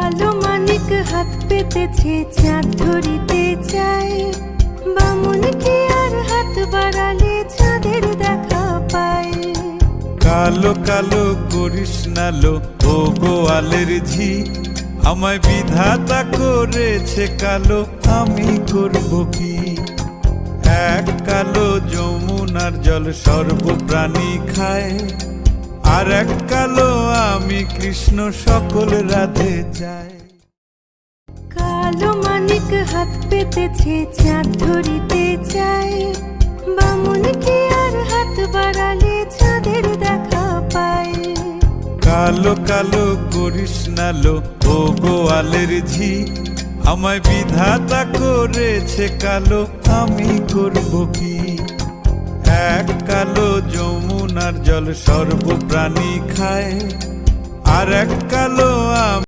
কালো মানিক হাত পেতেছে চাঁদ ধরিতে চায়, বামুন কি আর হাত বাড়ালে চাঁদের দেখা পায়। কালো কালো করিস না লো ও গোয়ালের ঝি, আমায় বিধাতা করেছে কালো, আমি করব কি? এক কালো যমুনার জল সর্বপ্রাণী খায়, আর এক কালো আমি কৃষ্ণ সকল রাধে চাই। কালো মানিক হাত পেতেছে চাঁদ ধরিতে চায়, বামুন কি আর হাত বাড়ালে চাঁদের দেখা পায়। কালো কালো করিস না লো ও গোয়ালের ঝি, আমায় বিধাতা করেছে কালো, আমি করব কি? এক কালো যমুনার জল সর্বপ্রাণী খায়, আর এক কালো